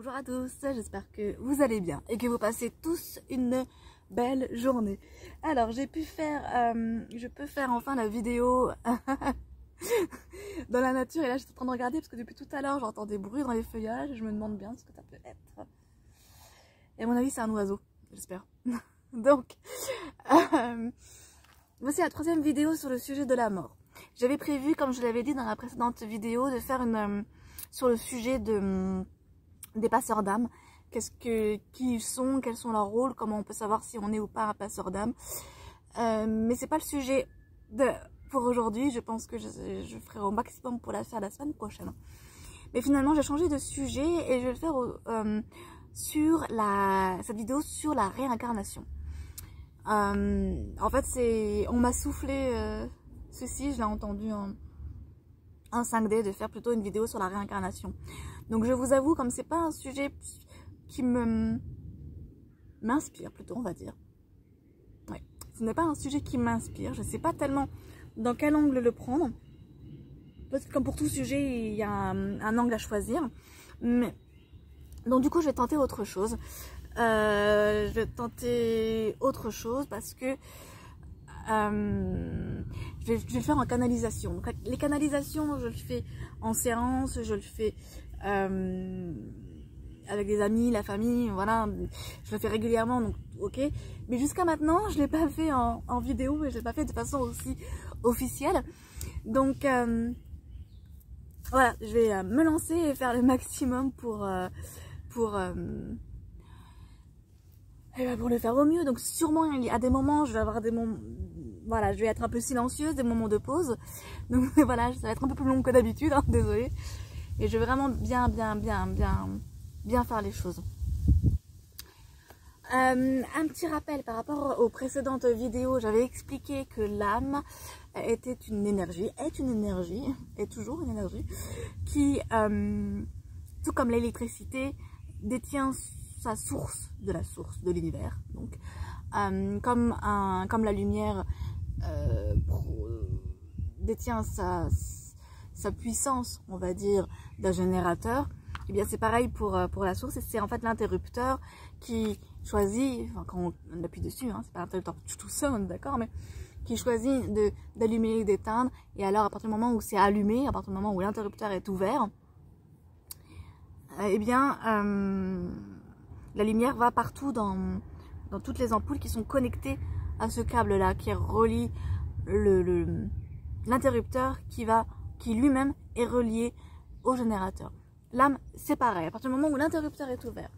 Bonjour à tous, j'espère que vous allez bien et que vous passez tous une belle journée. Alors je peux faire enfin la vidéo dans la nature et là je suis en train de regarder parce que depuis tout à l'heure j'entends des bruits dans les feuillages et je me demande bien ce que ça peut être. Et à mon avis c'est un oiseau, j'espère. Donc, voici la troisième vidéo sur le sujet de la mort. J'avais prévu, comme je l'avais dit dans la précédente vidéo, de faire une sur le sujet des passeurs d'âme. Qui ils sont, quels sont leurs rôles, comment on peut savoir si on est ou pas un passeur d'âme. Mais c'est pas le sujet pour aujourd'hui. Je pense que je ferai au maximum pour la faire la semaine prochaine. Mais finalement, j'ai changé de sujet et je vais le faire sur cette vidéo sur la réincarnation. En fait, on m'a soufflé ceci, je l'ai entendu en 5D, de faire plutôt une vidéo sur la réincarnation. Donc je vous avoue, comme c'est pas un sujet qui m'inspire plutôt, on va dire. Ouais, ce n'est pas un sujet qui m'inspire, je sais pas tellement dans quel angle le prendre. Peut-être que comme pour tout sujet, il y a un angle à choisir. Mais donc du coup, je vais tenter autre chose. Je vais tenter autre chose parce que je vais le faire en canalisation. Donc, les canalisations, je le fais en séance, je le fais avec des amis, la famille, voilà. Je le fais régulièrement, donc ok. Mais jusqu'à maintenant, je ne l'ai pas fait en vidéo et je ne l'ai pas fait de façon aussi officielle. Donc voilà, je vais me lancer et faire le maximum pour le faire au mieux. Donc sûrement il y a des moments, je vais avoir des moments, voilà, je vais être un peu silencieuse, des moments de pause. Donc voilà, ça va être un peu plus long que d'habitude, hein, désolée. Et je vais vraiment bien faire les choses. Un petit rappel par rapport aux précédentes vidéos, j'avais expliqué que l'âme était une énergie, est toujours une énergie, qui, tout comme l'électricité, détient sa source de l'univers. Donc, comme la lumière détient sa puissance, on va dire, d'un générateur, et bien c'est pareil pour la source. Et c'est en fait l'interrupteur qui choisit, enfin, quand on appuie dessus, hein, c'est pas l'interrupteur tout seul, on est d'accord, mais qui choisit d'allumer et d'éteindre. Et alors à partir du moment où c'est allumé, à partir du moment où l'interrupteur est ouvert, eh bien la lumière va partout dans toutes les ampoules qui sont connectées à ce câble là qui relie l'interrupteur qui lui-même est relié au générateur. L'âme, c'est pareil. À partir du moment où l'interrupteur est ouvert,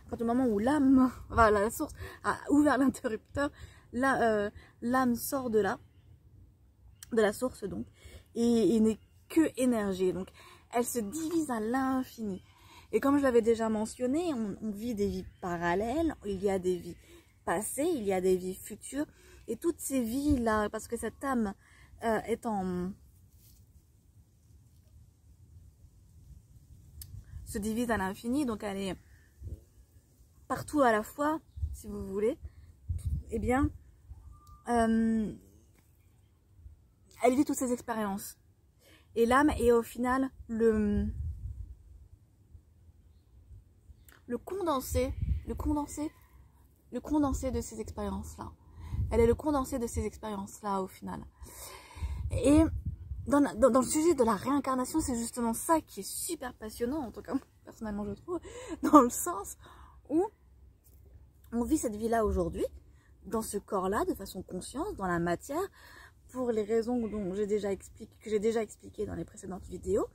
à partir du moment où l'âme, enfin, la source a ouvert l'interrupteur, l'âme sort de la source donc, et n'est que énergie. Donc, elle se divise à l'infini. Et comme je l'avais déjà mentionné, on vit des vies parallèles, il y a des vies passées, il y a des vies futures, et toutes ces vies-là, parce que cette âme se divise à l'infini, donc elle est partout à la fois, si vous voulez, eh bien, elle vit toutes ces expériences. Et l'âme est au final le condensé de ces expériences-là. Elle est le condensé de ces expériences-là au final. Et dans le sujet de la réincarnation, c'est justement ça qui est super passionnant, en tout cas personnellement je trouve, dans le sens où on vit cette vie-là aujourd'hui, dans ce corps-là, de façon consciente, dans la matière, pour les raisons dont que j'ai déjà expliqué dans les précédentes vidéos,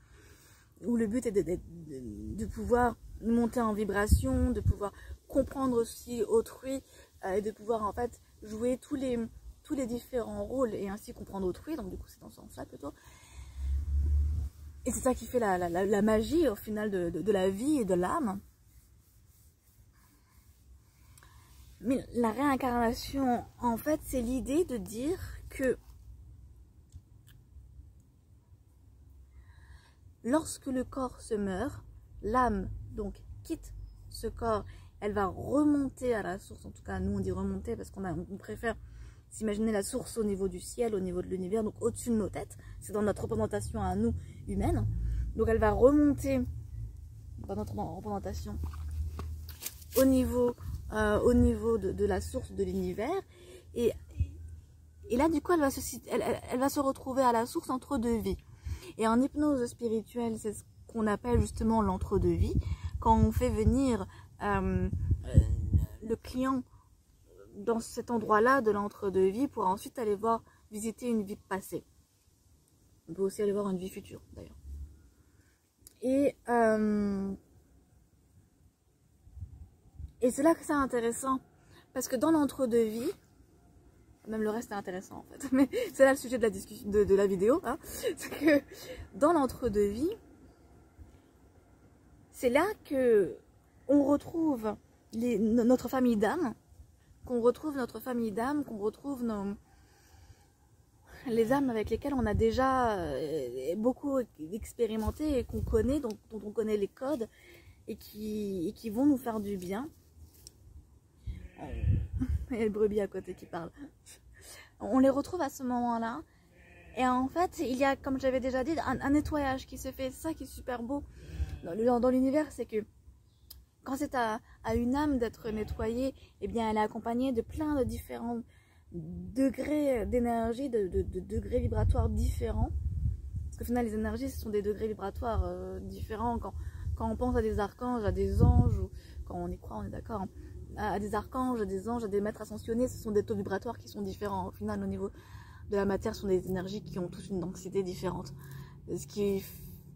où le but est de pouvoir monter en vibration, de pouvoir comprendre aussi autrui, et de pouvoir en fait jouer tous les différents rôles et ainsi comprendre autrui. Donc du coup c'est dans ce sens-là plutôt. Et c'est ça qui fait la magie au final de la vie et de l'âme. Mais la réincarnation, en fait, c'est l'idée de dire que lorsque le corps se meurt, l'âme donc quitte ce corps, elle va remonter à la source. En tout cas, nous on dit remonter parce qu'on préfère s'imaginer la source au niveau du ciel, au niveau de l'univers, donc au-dessus de nos têtes. C'est dans notre représentation à nous, humaine. Donc elle va remonter dans notre représentation au niveau de la source de l'univers. Et là, du coup, elle va se retrouver à la source entre deux vies. Et en hypnose spirituelle, c'est ce qu'on appelle justement l'entre-deux-vie. Quand on fait venir le client dans cet endroit-là de l'entre-deux-vie pour ensuite aller visiter une vie passée. On peut aussi aller voir une vie future, d'ailleurs. Et c'est là que c'est intéressant. Parce que dans l'entre-deux-vie, même le reste est intéressant en fait, mais c'est là le sujet de la discussion de la vidéo, hein. C'est que dans l'entre-deux-vie, c'est là que on retrouve notre famille d'âme, qu'on retrouve les âmes avec lesquelles on a déjà beaucoup expérimenté et qu'on connaît, dont on connaît les codes et qui vont nous faire du bien. Il y a le brebis à côté qui parle. On les retrouve à ce moment-là. Et en fait, il y a, comme j'avais déjà dit, un nettoyage qui se fait. C'est ça qui est super beau dans l'univers, c'est que quand c'est à une âme d'être nettoyée, eh bien, elle est accompagnée de plein de différents degrés d'énergie, de degrés vibratoires différents. Parce qu'au final, les énergies, ce sont des degrés vibratoires différents. Quand on pense à des archanges, à des anges, ou quand on y croit, on est d'accord, hein, à des archanges, à des anges, à des maîtres ascensionnés, ce sont des taux vibratoires qui sont différents. Au final, au niveau de la matière, ce sont des énergies qui ont tous une densité différente. Ce qui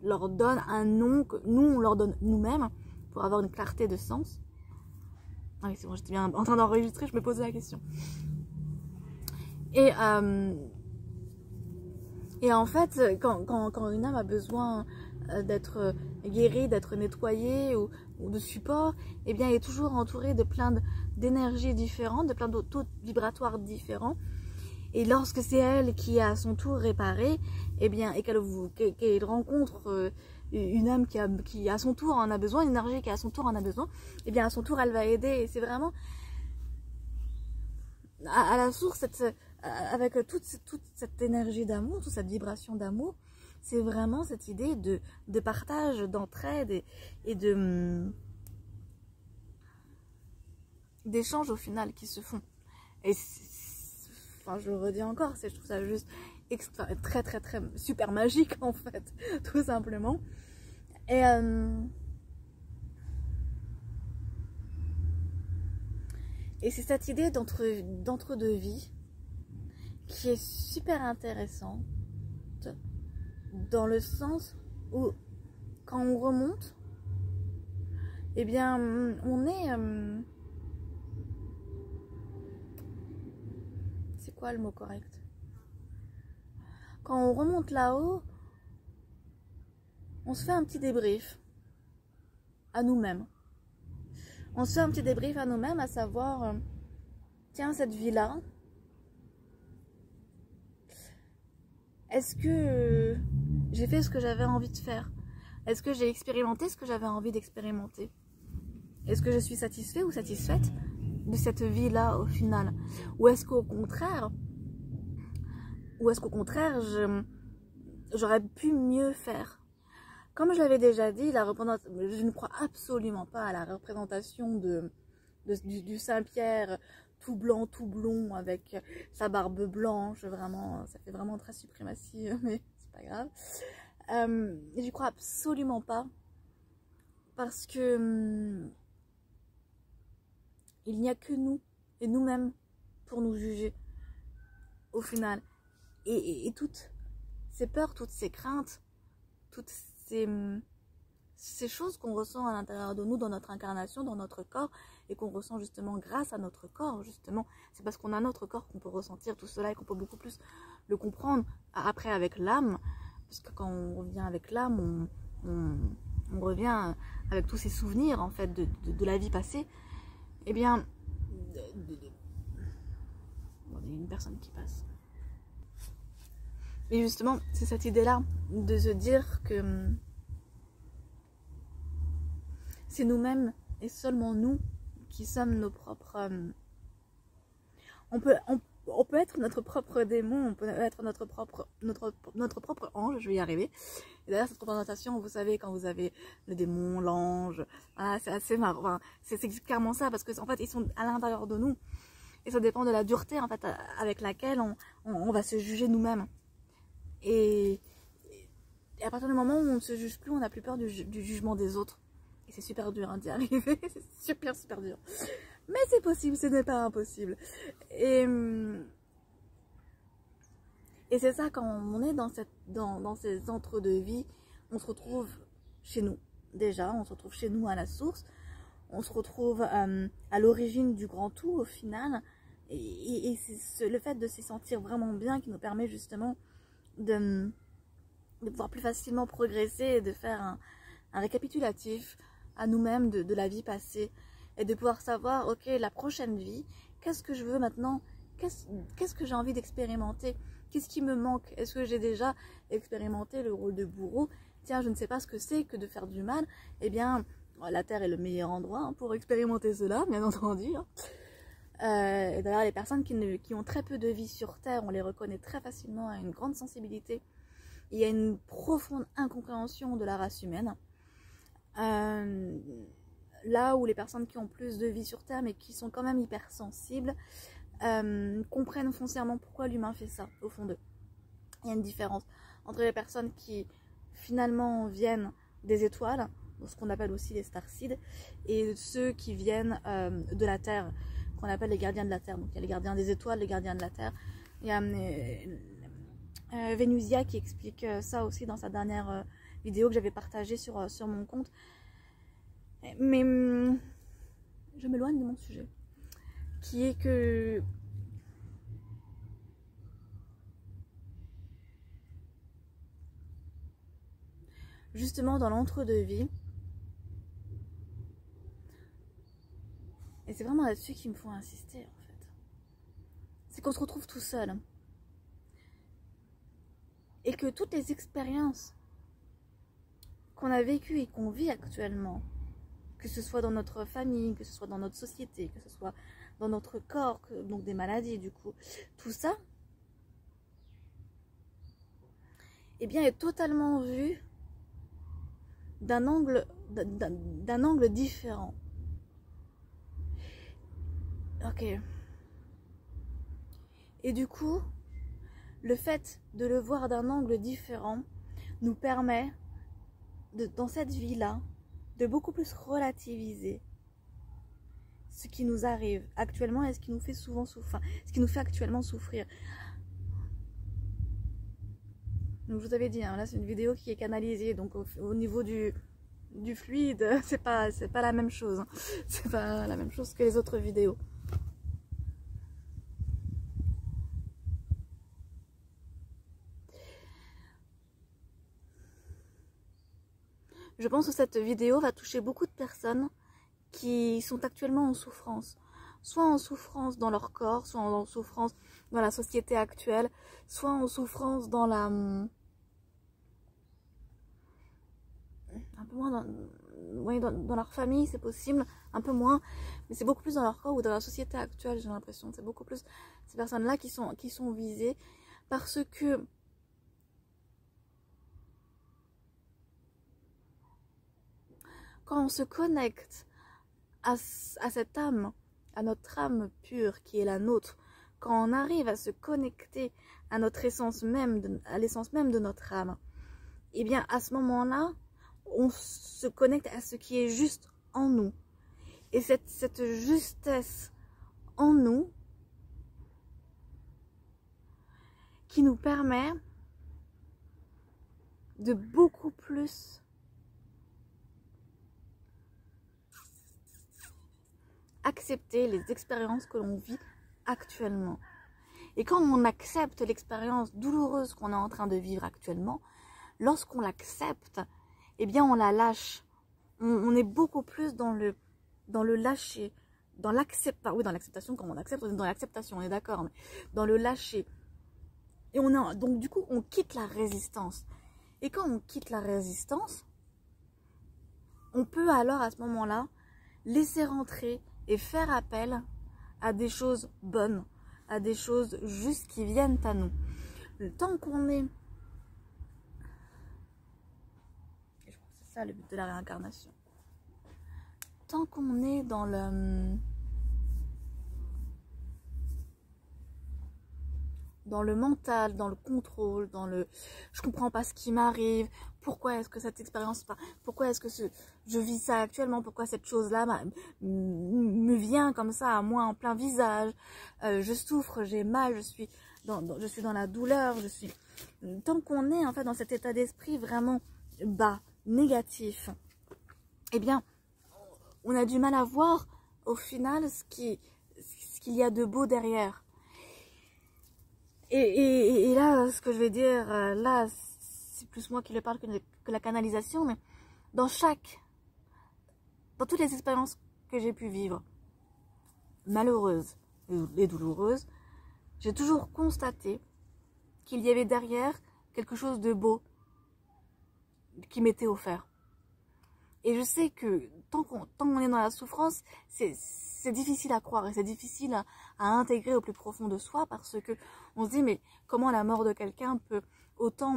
leur donne un nom que nous, on leur donne nous-mêmes pour avoir une clarté de sens. Ah oui, c'est bon, j'étais bien en train d'enregistrer, je me posais la question. Et en fait, quand une âme a besoin d'être guérie, d'être nettoyée ou de support, eh bien, elle est toujours entourée de plein d'énergies différentes, de plein de taux vibratoires différents. Et lorsque c'est elle qui est à son tour réparée, eh bien, et qu'elle rencontre une âme qui à son tour en a besoin, une énergie qui à son tour en a besoin, eh bien, à son tour, elle va aider. Et c'est vraiment à la source, avec toute cette énergie d'amour, toute cette vibration d'amour, c'est vraiment cette idée de partage, d'entraide et d'échanges au final qui se font. Et enfin, je le redis encore, je trouve ça juste très très très super magique en fait, tout simplement. Et c'est cette idée d'entre-deux vies qui est super intéressante, dans le sens où quand on remonte, eh bien on est c'est quoi le mot correct? Quand on remonte là-haut, on se fait un petit débrief à nous-mêmes. On se fait un petit débrief à nous-mêmes, à savoir, tiens, cette vie-là, est-ce que j'ai fait ce que j'avais envie de faire? Est-ce que j'ai expérimenté ce que j'avais envie d'expérimenter? Est-ce que je suis satisfait ou satisfaite de cette vie-là au final? Ou est-ce qu'au contraire, j'aurais pu mieux faire? Comme je l'avais déjà dit, je ne crois absolument pas à la représentation du Saint-Pierre tout blanc, tout blond, avec sa barbe blanche, vraiment, ça fait vraiment très suprématie, mais c'est pas grave. J'y crois absolument pas, parce que il n'y a que nous et nous-mêmes pour nous juger au final. Et toutes ces peurs, toutes ces craintes, toutes ces choses qu'on ressent à l'intérieur de nous, dans notre incarnation, dans notre corps, et qu'on ressent justement grâce à notre corps, justement, c'est parce qu'on a notre corps qu'on peut ressentir tout cela et qu'on peut beaucoup plus le comprendre après avec l'âme, parce que quand on revient avec l'âme, on revient avec tous ces souvenirs en fait de la vie passée. Eh bien, il y a une personne qui passe. Et justement, c'est cette idée-là de se dire que c'est nous-mêmes et seulement nous qui sommes nos propres... on peut être notre propre démon, on peut être notre propre ange, je vais y arriver. Et d'ailleurs, cette représentation, vous savez, quand vous avez le démon, l'ange, voilà, c'est assez marrant. Enfin, c'est clairement ça, parce que en fait, ils sont à l'intérieur de nous. Et ça dépend de la dureté, en fait, avec laquelle on va se juger nous-mêmes. Et à partir du moment où on ne se juge plus, on n'a plus peur du jugement des autres. Et c'est super dur hein, d'y arriver, c'est super dur. Mais c'est possible, ce n'est pas impossible. Et c'est ça, quand on est dans ces entre-deux-vies, on se retrouve chez nous. Déjà, on se retrouve chez nous à la source. On se retrouve à l'origine du grand tout au final. Et c'est le fait de s'y sentir vraiment bien qui nous permet justement de pouvoir plus facilement progresser et de faire un récapitulatif à nous-mêmes de la vie passée. Et de pouvoir savoir, ok, la prochaine vie, qu'est-ce que je veux maintenant? Qu'est-ce que j'ai envie d'expérimenter? Qu'est-ce qui me manque? Est-ce que j'ai déjà expérimenté le rôle de bourreau? Tiens, je ne sais pas ce que c'est que de faire du mal. Eh bien, la Terre est le meilleur endroit pour expérimenter cela, bien entendu. Et d'ailleurs, les personnes qui ont très peu de vie sur Terre, on les reconnaît très facilement à une grande sensibilité. Il y a une profonde incompréhension de la race humaine. Là où les personnes qui ont plus de vie sur Terre, mais qui sont quand même hypersensibles, comprennent foncièrement pourquoi l'humain fait ça, au fond d'eux. Il y a une différence entre les personnes qui, finalement, viennent des étoiles, ce qu'on appelle aussi les starseeds, et ceux qui viennent de la Terre, qu'on appelle les gardiens de la Terre. Donc il y a les gardiens des étoiles, les gardiens de la Terre. Il y a Vénusia qui explique ça aussi dans sa dernière vidéo que j'avais partagée sur mon compte. Mais je m'éloigne de mon sujet, qui est que justement dans l'entre-deux-vie, et c'est vraiment là-dessus qu'il me faut insister en fait, c'est qu'on se retrouve tout seul. Et que toutes les expériences qu'on a vécues et qu'on vit actuellement, que ce soit dans notre famille, que ce soit dans notre société, que ce soit dans notre corps, donc des maladies du coup, tout ça, eh bien est totalement vu d'un angle différent. Ok. Et du coup, le fait de le voir d'un angle différent nous permet, dans cette vie-là, de beaucoup plus relativiser ce qui nous arrive actuellement et ce qui nous fait souvent souffrir, ce qui nous fait actuellement souffrir. Donc je vous avais dit, hein, là c'est une vidéo qui est canalisée, donc au niveau du fluide, c'est pas la même chose, hein. C'est pas la même chose que les autres vidéos. Je pense que cette vidéo va toucher beaucoup de personnes qui sont actuellement en souffrance. Soit en souffrance dans leur corps, soit en souffrance dans la société actuelle, soit en souffrance dans la... un peu moins dans leur famille, c'est possible, un peu moins, mais c'est beaucoup plus dans leur corps ou dans la société actuelle, j'ai l'impression. C'est beaucoup plus ces personnes-là qui sont visées parce que quand on se connecte à cette âme, à notre âme pure qui est la nôtre, quand on arrive à se connecter à notre essence même, à l'essence même de notre âme, et bien à ce moment-là, on se connecte à ce qui est juste en nous. Et cette justesse en nous qui nous permet de beaucoup plus accepter les expériences que l'on vit actuellement. Et quand on accepte l'expérience douloureuse qu'on est en train de vivre actuellement, lorsqu'on l'accepte, eh bien on la lâche. On est beaucoup plus dans le lâcher, dans l'acceptation. Oui, dans l'acceptation, quand on accepte, on est dans l'acceptation, on est d'accord, mais dans le lâcher. Et donc du coup, on quitte la résistance. Et quand on quitte la résistance, on peut alors à ce moment-là laisser rentrer et faire appel à des choses bonnes, à des choses juste qui viennent à nous. Tant qu'on est... Et je crois que c'est ça le but de la réincarnation. Tant qu'on est dans le mental, dans le contrôle, dans le je comprends pas ce qui m'arrive, pourquoi est-ce que cette expérience, pourquoi est-ce que je vis ça actuellement, pourquoi cette chose-là me vient comme ça à moi en plein visage, je souffre, j'ai mal, je suis dans la douleur, tant qu'on est en fait dans cet état d'esprit vraiment bas, négatif, eh bien on a du mal à voir au final ce qu'il y a de beau derrière. Et là, ce que je vais dire, là, c'est plus moi qui le parle que la canalisation, mais dans toutes les expériences que j'ai pu vivre, malheureuses et douloureuses, j'ai toujours constaté qu'il y avait derrière quelque chose de beau qui m'était offert. Et je sais que tant qu'on est dans la souffrance, c'est difficile à croire et c'est difficile à intégrer au plus profond de soi parce que on se dit mais comment la mort de quelqu'un peut autant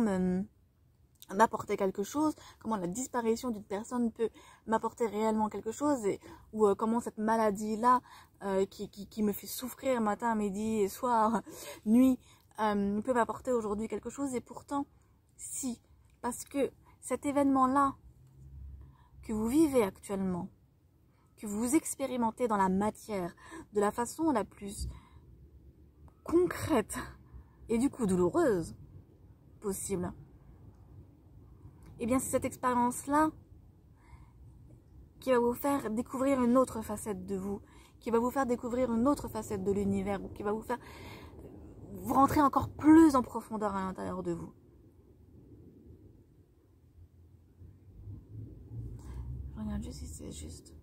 m'apporter quelque chose, comment la disparition d'une personne peut m'apporter réellement quelque chose ou comment cette maladie-là qui me fait souffrir matin, midi et soir, nuit, peut m'apporter aujourd'hui quelque chose et pourtant si, parce que cet événement-là que vous vivez actuellement, que vous expérimentez dans la matière, de la façon la plus concrète et du coup douloureuse possible, eh bien c'est cette expérience-là qui va vous faire découvrir une autre facette de vous, qui va vous faire découvrir une autre facette de l'univers, qui va vous faire vous rentrer encore plus en profondeur à l'intérieur de vous. Je regarde juste si c'est juste.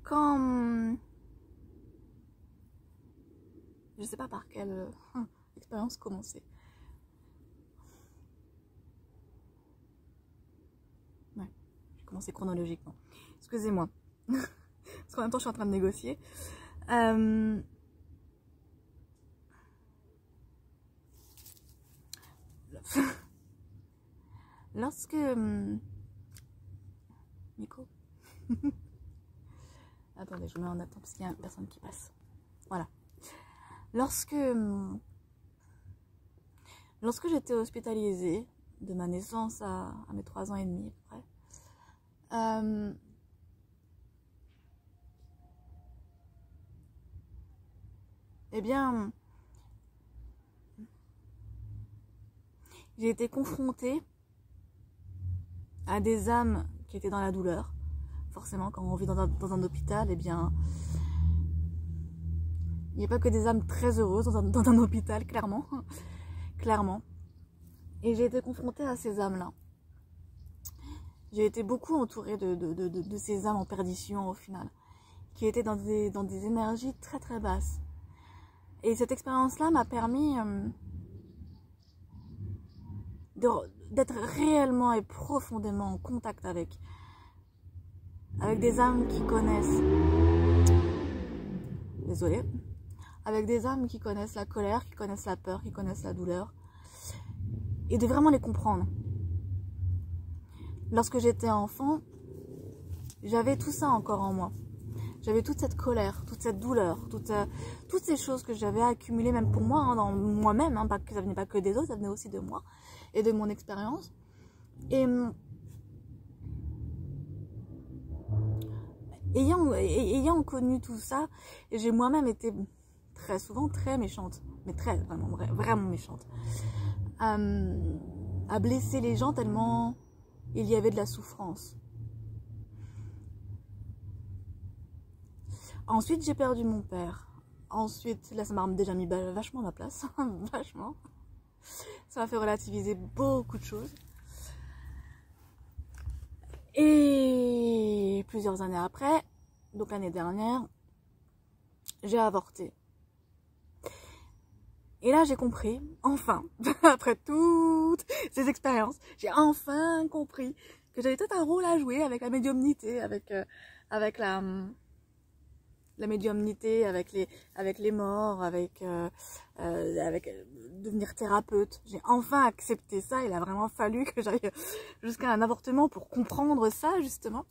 Quand... Je sais pas par quelle expérience commencer. Ouais, j'ai commencé chronologiquement. Excusez-moi. Parce qu'en même temps, je suis en train de négocier. Lorsque... Nico. Attendez, je mets en attente parce qu'il y a personne qui passe. Voilà. Lorsque j'étais hospitalisée, de ma naissance à mes 3 ans et demi, à peu près, eh bien, j'ai été confrontée à des âmes qui étaient dans la douleur. Forcément, quand on vit dans un hôpital, eh bien, il n'y a pas que des âmes très heureuses dans un hôpital, clairement. Clairement. Et j'ai été confrontée à ces âmes-là. J'ai été beaucoup entourée de ces âmes en perdition, au final, qui étaient dans des énergies très très basses. Et cette expérience-là m'a permis d'être réellement et profondément en contact avec des âmes qui connaissent... Désolée. Avec des âmes qui connaissent la colère, qui connaissent la peur, qui connaissent la douleur. Et de vraiment les comprendre. Lorsque j'étais enfant, j'avais tout ça encore en moi. J'avais toute cette colère, toute cette douleur, toutes ces choses que j'avais accumulées même pour moi, dans moi-même. Ça venait pas que des autres, ça venait aussi de moi et de mon expérience. Et ayant connu tout ça, j'ai moi-même été très souvent très méchante, mais vraiment méchante, à blesser les gens tellement il y avait de la souffrance. Ensuite, j'ai perdu mon père. Ensuite, là, ça m'a déjà mis vachement à ma place, vachement. Ça m'a fait relativiser beaucoup de choses. Et plusieurs années après, donc l'année dernière, j'ai avorté. Et là, j'ai compris, enfin, après toutes ces expériences, j'ai enfin compris que j'avais peut-être un rôle à jouer avec la médiumnité, avec avec la médiumnité, avec les morts, avec devenir thérapeute. J'ai enfin accepté ça. Il a vraiment fallu que j'aille jusqu'à un avortement pour comprendre ça, justement.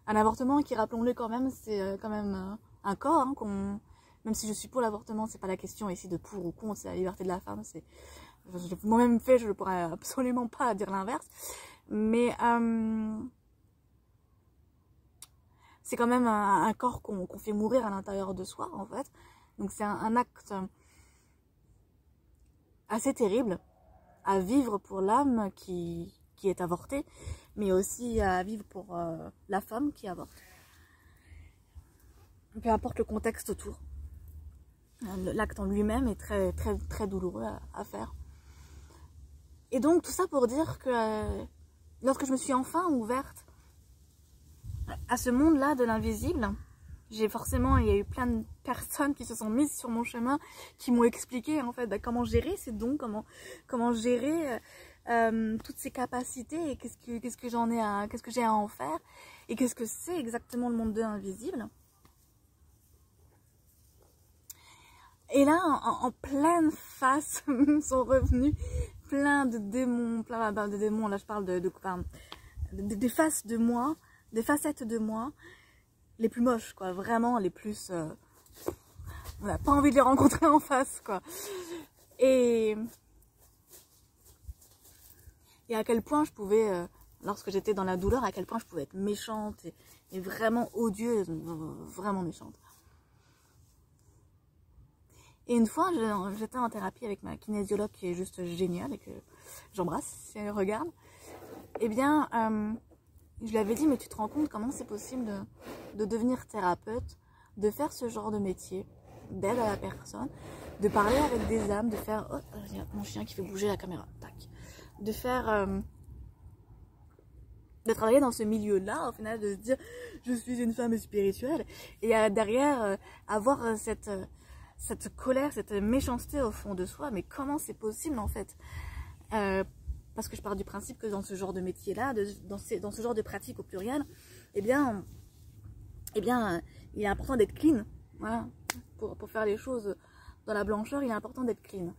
Un avortement qui, rappelons-le quand même, c'est quand même un corps, hein, même si je suis pour l'avortement, c'est pas la question ici de pour ou contre, c'est la liberté de la femme. Moi-même fait, je ne pourrais absolument pas dire l'inverse. Mais c'est quand même un corps qu'on fait mourir à l'intérieur de soi, en fait. Donc c'est un acte assez terrible à vivre pour l'âme qui est avortée, mais aussi à vivre pour la femme qui avorte. Peu importe le contexte autour. L'acte en lui-même est très, très, très douloureux à faire. Et donc tout ça pour dire que lorsque je me suis enfin ouverte à ce monde-là de l'invisible, il y a eu plein de personnes qui se sont mises sur mon chemin, qui m'ont expliqué en fait comment gérer ces dons, comment gérer toutes ces capacités et qu'est-ce que j'ai à en faire et qu'est-ce que c'est exactement le monde de l'invisible. Et là, en pleine face, sont revenus plein de démons, là je parle des faces de moi, des facettes de moi, les plus moches, quoi, vraiment les plus... on n'a pas envie de les rencontrer en face, quoi. Et à quel point je pouvais, lorsque j'étais dans la douleur, à quel point je pouvais être méchante et vraiment odieuse, vraiment méchante. Et une fois, j'étais en thérapie avec ma kinésiologue qui est juste géniale et que j'embrasse si elle regarde. Eh bien, je lui avais dit, mais tu te rends compte comment c'est possible de devenir thérapeute, de faire ce genre de métier, d'aide à la personne, de parler avec des âmes, de faire... Oh, il y a mon chien qui fait bouger la caméra. Tac. De faire... de travailler dans ce milieu-là, au final, de se dire, je suis une femme spirituelle. Et derrière, avoir cette colère, cette méchanceté au fond de soi, mais comment c'est possible en fait parce que je pars du principe que dans ce genre de métier-là, dans ce genre de pratique au pluriel, eh bien, il est important d'être clean, voilà, pour faire les choses dans la blancheur, il est important d'être clean.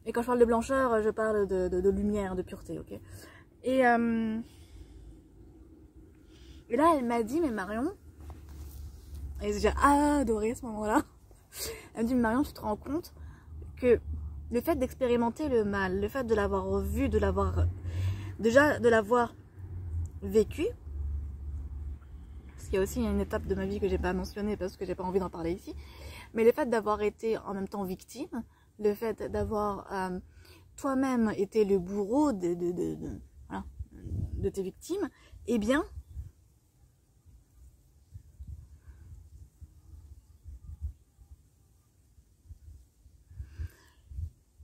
Et quand je parle de blancheur, je parle de lumière, de pureté, ok. Et là, elle m'a dit, mais Marion, et j'ai adoré ce moment-là. Elle me dit, Marion, tu te rends compte que le fait d'expérimenter le mal, le fait de l'avoir vu, de l'avoir vécu, parce qu'il y a aussi une étape de ma vie que j'ai pas mentionnée parce que j'ai pas envie d'en parler ici, mais le fait d'avoir été en même temps victime, le fait d'avoir toi-même été le bourreau voilà, de tes victimes, eh bien,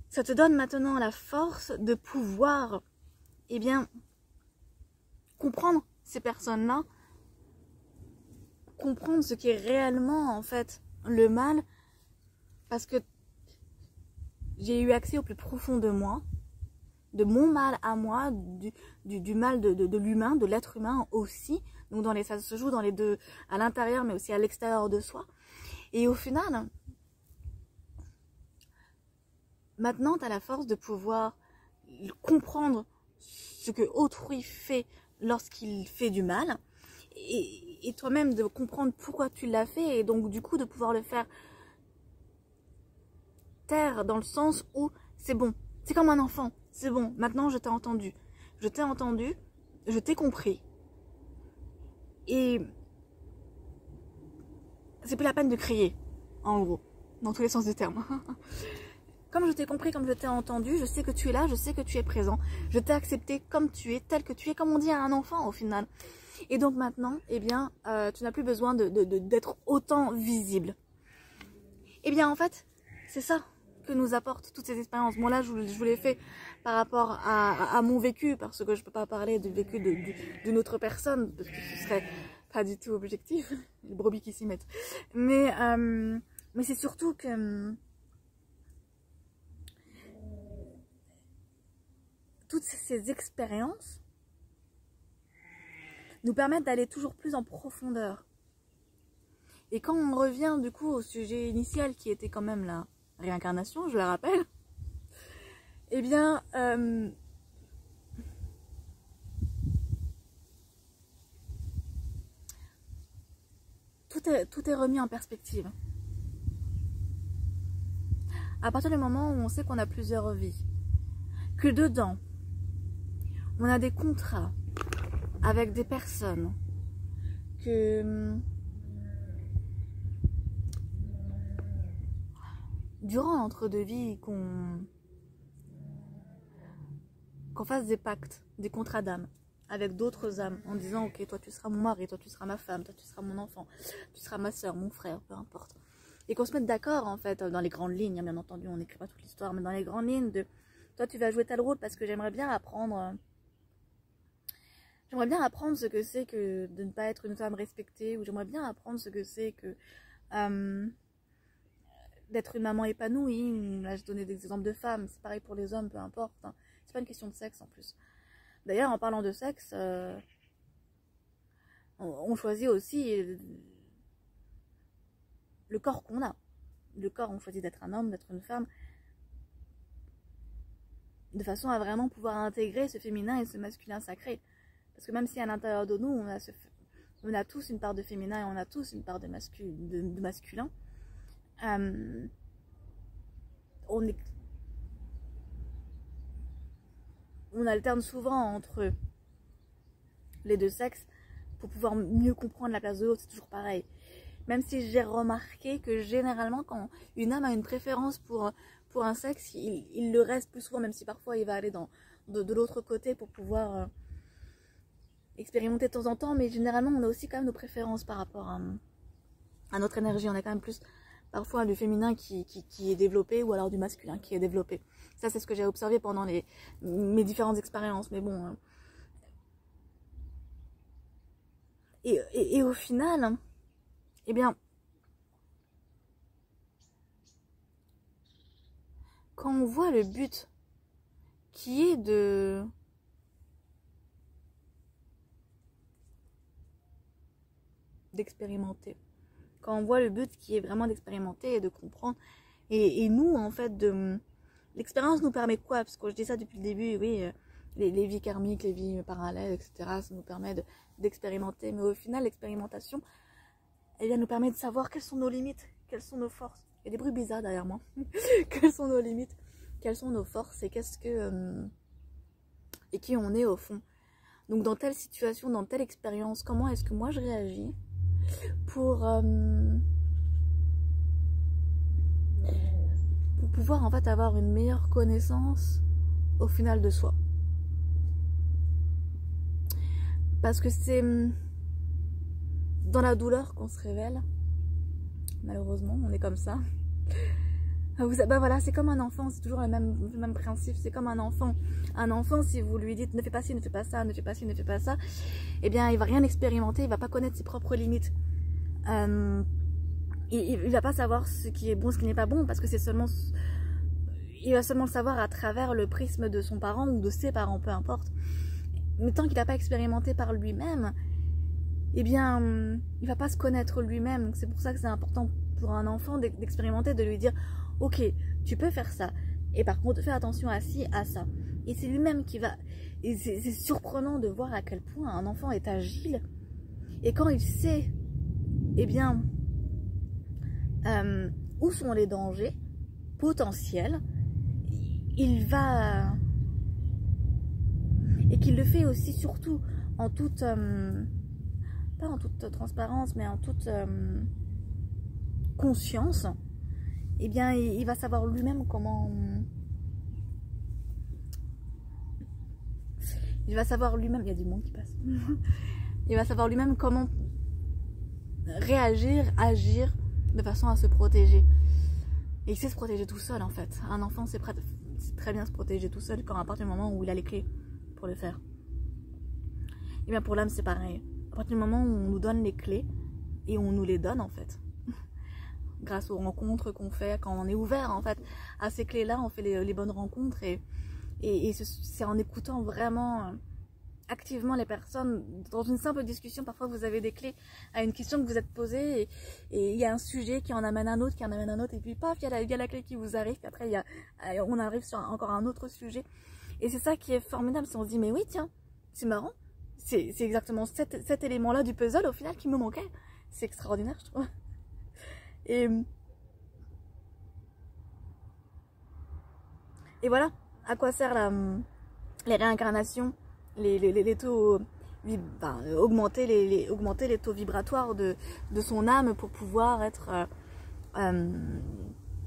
ça te donne maintenant la force de pouvoir, eh bien, comprendre ces personnes-là, comprendre ce qui est réellement, en fait, le mal, parce que j'ai eu accès au plus profond de moi, de mon mal à moi, du mal de l'humain, de l'être humain aussi. Donc ça se joue dans les deux, à l'intérieur, mais aussi à l'extérieur de soi. Et au final... Maintenant, tu as la force de pouvoir comprendre ce que autrui fait lorsqu'il fait du mal et toi-même de comprendre pourquoi tu l'as fait et donc du coup de pouvoir le faire taire dans le sens où c'est bon, c'est comme un enfant, c'est bon, maintenant je t'ai entendu, je t'ai compris et c'est plus la peine de crier, en gros, dans tous les sens du terme. Comme je t'ai compris, comme je t'ai entendu, je sais que tu es là, je sais que tu es présent. Je t'ai accepté comme tu es, tel que tu es, comme on dit à un enfant au final. Et donc maintenant, eh bien, tu n'as plus besoin d'être autant visible. Eh bien, en fait, c'est ça que nous apportent toutes ces expériences. Moi là, je vous l'ai fait par rapport à mon vécu, parce que je ne peux pas parler du vécu d'une autre personne, parce que ce serait pas du tout objectif. Les brebis qui s'y mettent. Mais c'est surtout que... toutes ces expériences nous permettent d'aller toujours plus en profondeur. Et quand on revient du coup au sujet initial qui était quand même la réincarnation, je le rappelle, eh bien, tout est remis en perspective. À partir du moment où on sait qu'on a plusieurs vies, que dedans, on a des contrats avec des personnes, que durant l'entre-deux vies, qu'on fasse des pactes, des contrats d'âme avec d'autres âmes, en disant ok, toi tu seras mon mari, toi tu seras ma femme, toi tu seras mon enfant, tu seras ma soeur, mon frère, peu importe. Et qu'on se mette d'accord en fait dans les grandes lignes, bien entendu on n'écrit pas toute l'histoire, mais dans les grandes lignes de toi tu vas jouer tel rôle parce que j'aimerais bien apprendre ce que c'est que de ne pas être une femme respectée, ou j'aimerais bien apprendre ce que c'est que d'être une maman épanouie. Là je donnais des exemples de femmes, c'est pareil pour les hommes, peu importe, hein. C'est pas une question de sexe en plus. D'ailleurs en parlant de sexe, on choisit aussi le corps qu'on a. Le corps, on choisit d'être un homme, d'être une femme, de façon à vraiment pouvoir intégrer ce féminin et ce masculin sacré. Parce que même si à l'intérieur de nous, on a tous une part de féminin et on a tous une part de masculin, on alterne souvent entre les deux sexes pour pouvoir mieux comprendre la place de l'autre, c'est toujours pareil. Même si j'ai remarqué que généralement quand une âme a une préférence pour un sexe, il le reste plus souvent, même si parfois il va aller de l'autre côté pour pouvoir expérimenter de temps en temps, mais généralement on a aussi quand même nos préférences par rapport à notre énergie. On a quand même plus parfois du féminin qui est développé, ou alors du masculin qui est développé. Ça c'est ce que j'ai observé pendant mes différentes expériences, mais bon. Et au final, eh bien, quand on voit le but qui est d'expérimenter, quand on voit le but qui est vraiment d'expérimenter et de comprendre, et nous en fait, l'expérience nous permet quoi? Parce que je dis ça depuis le début, oui, les vies karmiques, les vies parallèles, etc., ça nous permet d'expérimenter, mais au final l'expérimentation, elle nous permet de savoir quelles sont nos limites, quelles sont nos forces. Il y a des bruits bizarres derrière moi. Quelles sont nos limites, quelles sont nos forces, et et qui on est au fond. Donc dans telle situation, dans telle expérience, comment est-ce que moi je réagis pour pouvoir en fait avoir une meilleure connaissance au final de soi. Parce que c'est dans la douleur qu'on se révèle. Malheureusement, on est comme ça. Ben voilà, c'est comme un enfant, c'est toujours le même principe. C'est comme un enfant. Un enfant, si vous lui dites ne fais pas ci, ne fais pas ça, ne fais pas ci, ne fais pas ça, eh bien il va rien expérimenter, il va pas connaître ses propres limites. Il va pas savoir ce qui est bon, ce qui n'est pas bon, parce que il va seulement le savoir à travers le prisme de son parent ou de ses parents, peu importe. Mais tant qu'il n'a pas expérimenté par lui-même, eh bien, il va pas se connaître lui-même. Donc c'est pour ça que c'est important pour un enfant d'expérimenter, de lui dire ok, tu peux faire ça, et par contre fais attention à ci, à ça. Et c'est lui-même qui va... Et c'est surprenant de voir à quel point un enfant est agile, et quand il sait eh bien où sont les dangers potentiels, il va... Et qu'il le fait aussi surtout en toute... pas en toute transparence, mais en toute conscience, eh bien il va savoir lui-même comment... Il va savoir lui-même... Il y a du monde qui passe. Il va savoir lui-même comment réagir, agir de façon à se protéger. Et il sait se protéger tout seul en fait. Un enfant c'est très bien se protéger tout seul quand à partir du moment où il a les clés pour le faire. Et bien pour l'âme c'est pareil. À partir du moment où on nous donne les clés, et on nous les donne en fait, grâce aux rencontres qu'on fait, quand on est ouvert en fait à ces clés là, on fait les bonnes rencontres, et c'est en écoutant vraiment activement les personnes dans une simple discussion. Parfois vous avez des clés à une question que vous êtes posée et il y a un sujet qui en amène un autre, qui en amène un autre, et puis paf, il y a la clé qui vous arrive, puis après on arrive sur encore un autre sujet. Et c'est ça qui est formidable, c'est on se dit mais oui tiens, c'est marrant, c'est exactement cet élément-là du puzzle au final qui me manquait. C'est extraordinaire, je trouve. Et voilà à quoi sert les réincarnations, les taux, augmenter les taux vibratoires de son âme pour pouvoir être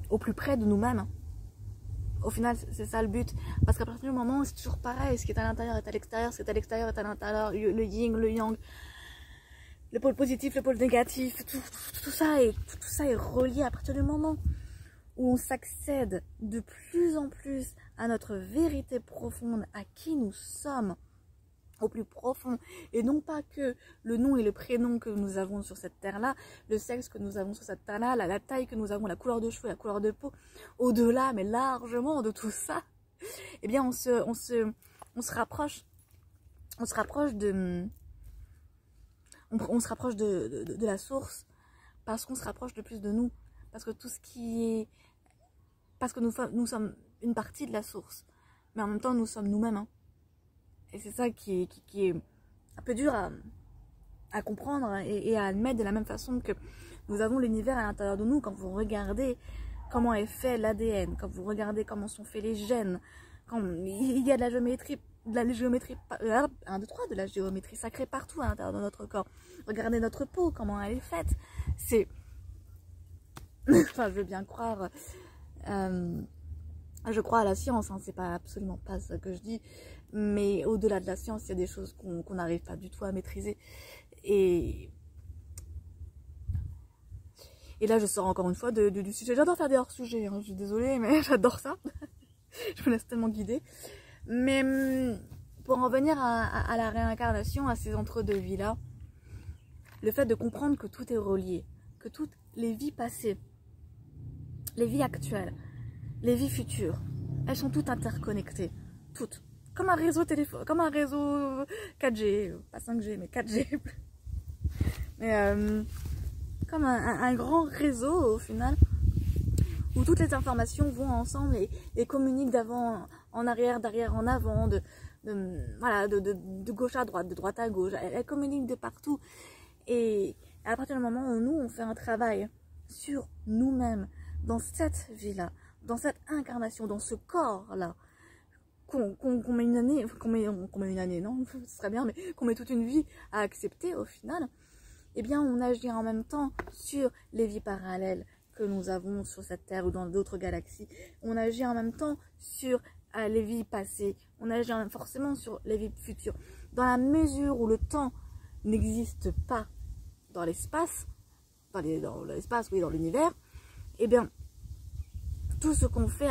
au plus près de nous-mêmes. Au final, c'est ça le but. Parce qu'à partir du moment où c'est toujours pareil, ce qui est à l'intérieur est à l'extérieur, ce qui est à l'extérieur est à l'intérieur, le yin, le yang, le pôle positif, le pôle négatif, tout ça est relié à partir du moment où on s'accède de plus en plus à notre vérité profonde, à qui nous sommes, au plus profond, et non pas que le nom et le prénom que nous avons sur cette terre-là, le sexe que nous avons sur cette terre-là, la taille que nous avons, la couleur de cheveux, la couleur de peau, au-delà, mais largement de tout ça, eh bien on se rapproche de la source, parce qu'on se rapproche de plus de nous, parce que parce que nous sommes une partie de la source, mais en même temps nous sommes nous-mêmes, hein. Et c'est ça qui est un peu dur à comprendre et à admettre, de la même façon que nous avons l'univers à l'intérieur de nous. Quand vous regardez comment est fait l'ADN, quand vous regardez comment sont faits les gènes, quand il y a de la géométrie, de la géométrie sacrée partout à l'intérieur de notre corps. Regardez notre peau, comment elle est faite. C'est... Enfin, je veux bien croire... je crois à la science, hein, c'est pas absolument pas ce que je dis, mais au-delà de la science, il y a des choses qu'on n'arrive pas du tout à maîtriser. Et là, je sors encore une fois du sujet. J'adore faire des hors-sujets, hein, je suis désolée, mais j'adore ça. Je me laisse tellement guider. Mais pour en venir à la réincarnation, à ces entre-deux vies-là, le fait de comprendre que tout est relié, que toutes les vies passées, les vies actuelles, les vies futures, elles sont toutes interconnectées, toutes. Comme un réseau téléphone, comme un réseau 4G, pas 5G, mais 4G. Mais comme un grand réseau au final, où toutes les informations vont ensemble et communiquent d'avant en arrière, d'arrière en avant, de gauche à droite, de droite à gauche. Elles communiquent de partout. Et à partir du moment où nous, on fait un travail sur nous-mêmes, dans cette vie-là, dans cette incarnation, dans ce corps-là, qu'on met une année, non, ce serait bien, mais qu'on met toute une vie à accepter au final, eh bien on agit en même temps sur les vies parallèles que nous avons sur cette terre ou dans d'autres galaxies. On agit en même temps sur les vies passées, on agit forcément sur les vies futures. Dans la mesure où le temps n'existe pas dans l'espace, dans l'univers, eh bien tout ce qu'on fait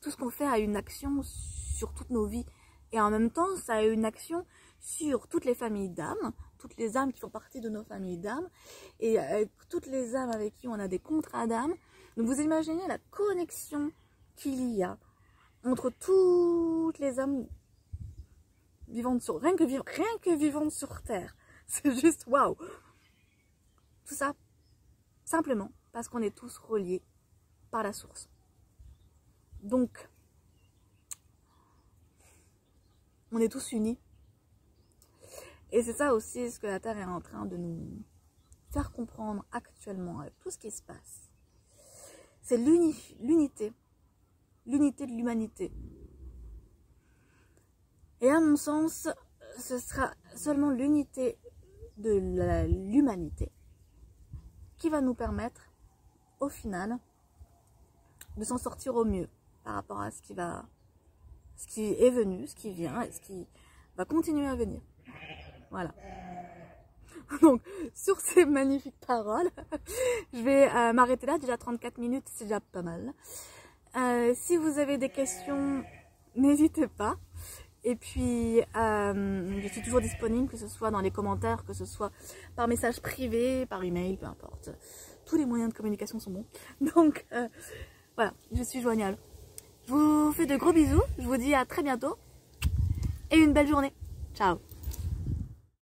tout ce qu'on fait a une action sur toutes nos vies. Et en même temps, ça a une action sur toutes les familles d'âmes, toutes les âmes qui font partie de nos familles d'âmes, et toutes les âmes avec qui on a des contrats d'âmes. Donc vous imaginez la connexion qu'il y a entre toutes les âmes vivantes sur... Rien que vivantes sur Terre. C'est juste waouh. Tout ça, simplement parce qu'on est tous reliés par la source. Donc, on est tous unis. Et c'est ça aussi ce que la Terre est en train de nous faire comprendre actuellement avec tout ce qui se passe. C'est l'unité de l'humanité. Et à mon sens, ce sera seulement l'unité de l'humanité qui va nous permettre, au final, de s'en sortir au mieux par rapport à ce qui est venu, ce qui vient et ce qui va continuer à venir. Voilà. Donc, sur ces magnifiques paroles, je vais m'arrêter là. Déjà 34 minutes, c'est déjà pas mal. Si vous avez des questions, n'hésitez pas. Et puis, je suis toujours disponible, que ce soit dans les commentaires, que ce soit par message privé, par email, peu importe. Tous les moyens de communication sont bons. Donc, voilà, je suis joignable. Je vous fais de gros bisous. Je vous dis à très bientôt. et une belle journée. Ciao.